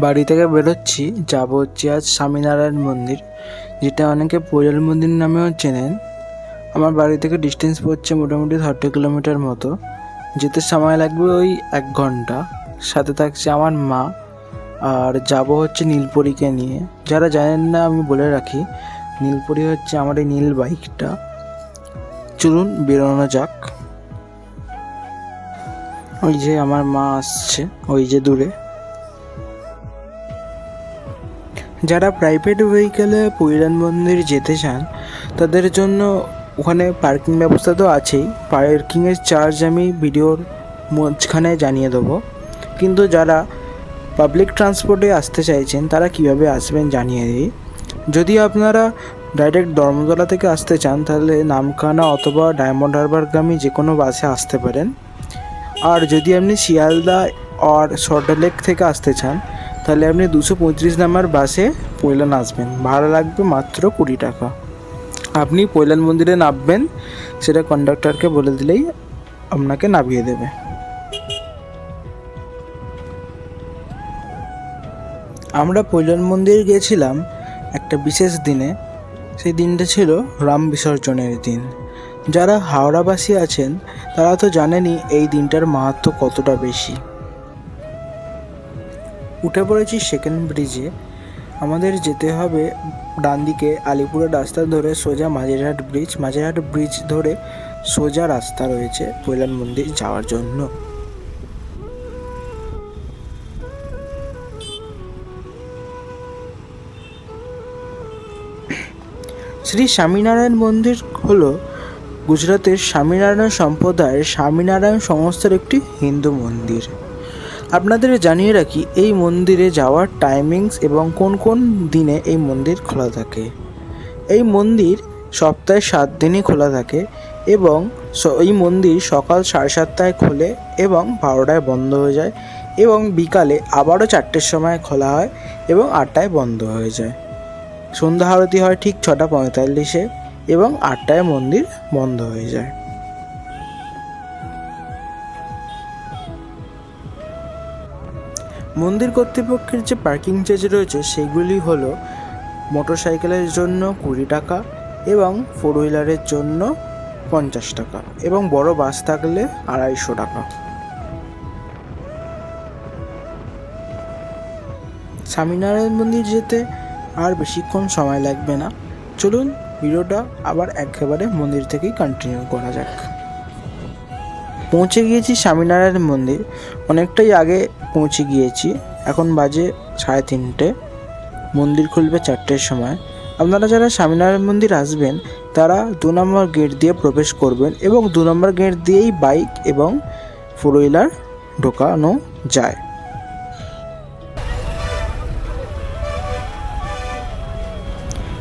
বাড়ি থেকে বেরোচ্ছি, যাব হচ্ছে আজ স্বামীনারায়ণ মন্দির, যেটা অনেকে পৈলাল মন্দির নামেও চেনেন। আমার বাড়ি থেকে ডিস্টেন্স পড়ছে মোটামুটি 30 কিলোমিটার মতো। যেতে সময় লাগবে ওই 1 ঘন্টা। সাথে থাকছে আমার মা। আর যাব হচ্ছে নীলপরীকে নিয়ে। যারা জানেন না আমি বলে রাখি, নীলপরী হচ্ছে আমার এই নীল বাইকটা। চলুন বেরোনো যাক। ওই যে আমার মা আসছে, ওই যে দূরে। যারা প্রাইভেট ভেহিকেলে পৈলান মন্দির যেতে চান তাদের জন্য ওখানে পার্কিং ব্যবস্থা তো আছেই। পার্কিংয়ের চার্জ আমি ভিডিওর মাঝখানে জানিয়ে দেবো। কিন্তু যারা পাবলিক ট্রান্সপোর্টে আসতে চাইছেন তারা কিভাবে আসবেন জানিয়ে দিই। যদি আপনারা ডাইরেক্ট ধর্মতলা থেকে আসতে চান তাহলে নামখানা অথবা ডায়মন্ড হারবারগামী যে কোনো বাসে আসতে পারেন। আর যদি আপনি শিয়ালদা আর সল্টলেক থেকে আসতে চান তাহলে আপনি 235 নাম্বার বাসে পৈলান আসবেন। ভাড়া লাগবে মাত্র 20 টাকা। আপনি পৈলান মন্দিরে নামবেন, সেটা কন্ডাক্টরকে বলে দিলেই আপনাকে নামিয়ে দেবে। আমরা পৈলান মন্দির গিয়েছিলাম একটা বিশেষ দিনে। সেই দিনটা ছিল রাম বিসর্জনের দিন। যারা হাওড়াবাসী আছেন তারা তো জানেনই এই দিনটার মাহাত্ম্য কতটা বেশি। উঠে পড়েছি সেকেন্ড ব্রিজে। আমাদের যেতে হবে ডান দিকে আলিপুরের রাস্তা ধরে সোজা মাঝেরহাট ব্রিজ। মাঝেরহাট ব্রিজ ধরে সোজা রাস্তা রয়েছে পৈলান মন্দির যাওয়ার জন্য। শ্রী স্বামীনারায়ণ মন্দির হলো গুজরাতের স্বামীনারায়ণ সম্প্রদায়ের স্বামীনারায়ণ সংস্থার একটি হিন্দু মন্দির। আপনাদের জানিয়ে রাখি এই মন্দিরে যাওয়ার টাইমিংস এবং কোন কোন দিনে এই মন্দির খোলা থাকে। এই মন্দির সপ্তাহে 7 দিনই খোলা থাকে এবং এই মন্দির সকাল 7:30টায় খোলে এবং 12টায় বন্ধ হয়ে যায় এবং বিকালে আবারও 4টের সময় খোলা হয় এবং 8টায় বন্ধ হয়ে যায়। সন্ধ্যা আরতি হয় ঠিক 6:45-এ এবং 8টায় মন্দির বন্ধ হয়ে যায়। মন্দির কর্তৃপক্ষের যে পার্কিং চার্জ রয়েছে সেগুলি হলো মোটরসাইকেলের জন্য 20 টাকা এবং 4 হুইলারের জন্য 50 টাকা এবং বড় বাস থাকলে 250 টাকা। স্বামীনারায়ণ মন্দির যেতে আর বেশিক্ষণ সময় লাগবে না। চলুন ভিডিওটা আবার একেবারে মন্দির থেকেই কন্টিনিউ করা যাক। পৌঁছে গিয়েছি স্বামীনারায়ণ মন্দির, অনেকটাই আগে পৌঁছে গিয়েছি। এখন বাজে 3:30। মন্দির খুলবে 4টের সময়। আপনারা যারা স্বামীনারায়ণ মন্দির আসবেন তারা 2 নম্বর গেট দিয়ে প্রবেশ করবেন এবং 2 নম্বর গেট দিয়েই বাইক এবং 4 হুইলার ঢোকানো যায়।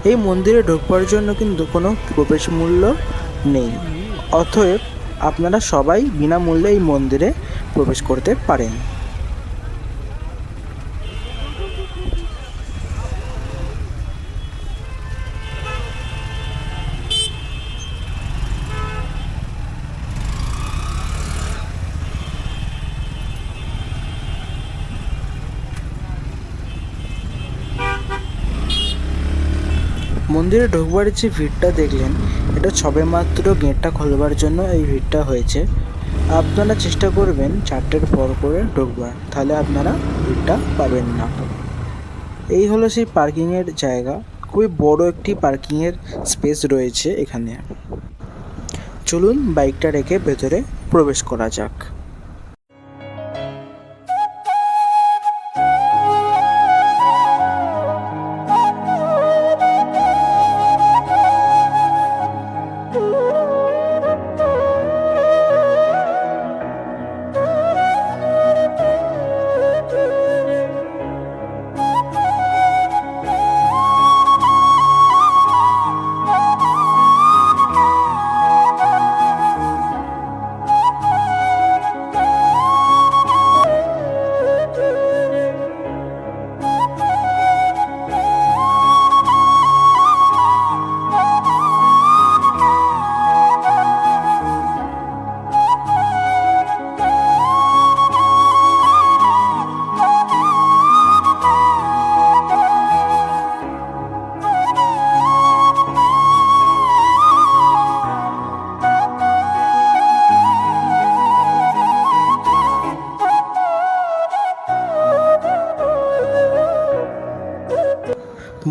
এই মন্দিরে ঢোকবার জন্য কিন্তু কোনো প্রবেশ মূল্য নেই, অতএব আপনারা সবাই বিনামূল্যে এই মন্দিরে প্রবেশ করতে পারেন। মন্দিরে ঢোকবার যে ভিড়টা দেখলেন, এটা সবেমাত্র গেটটা খোলবার জন্য এই ভিড়টা হয়েছে। আপনারা চেষ্টা করবেন 4টের পর করে ঢোকবার, তাহলে আপনারা ভিড়টা পাবেন না। এই হলো সেই পার্কিংয়ের জায়গা। খুবই বড় একটি পার্কিংয়ের স্পেস রয়েছে এখানে। চলুন বাইকটা রেখে ভেতরে প্রবেশ করা যাক।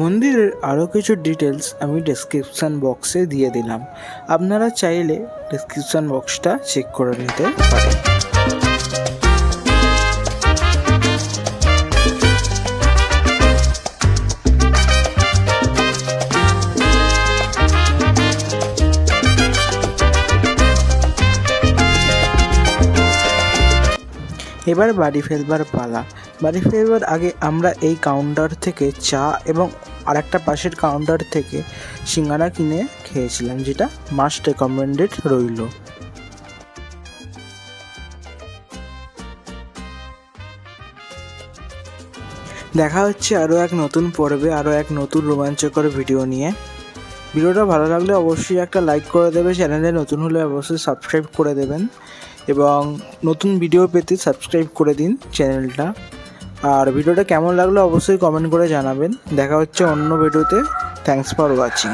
মন্দিরের আরও কিছু ডিটেলস আমি ডেসক্রিপশান বক্সে দিয়ে দিলাম, আপনারা চাইলে ডেসক্রিপশান বক্সটা চেক করে নিতে পারেন। এবার বাড়ি ফেরবার পালা। বাড়ি ফেরবার আগে আমরা এই কাউন্টার থেকে চা এবং আরেকটা পাশের কাউন্টার থেকে সিঙ্গারা কিনে খেয়েছিলাম, যেটা মাস্ট রেকমেন্ডেড রইল। দেখা হচ্ছে আরও এক নতুন পর্বে, আরও এক নতুন রোমাঞ্চকর ভিডিও নিয়ে। ভিডিওটা ভালো লাগলে অবশ্যই একটা লাইক করে দেবে, চ্যানেলে নতুন হলে অবশ্যই সাবস্ক্রাইব করে দেবেন এবং নতুন ভিডিও পেতে সাবস্ক্রাইব করে দিন চ্যানেলটা। আর ভিডিওটা কেমন লাগলো অবশ্যই কমেন্ট করে জানাবেন। দেখা হচ্ছে অন্য ভিডিওতে। Thanks for watching.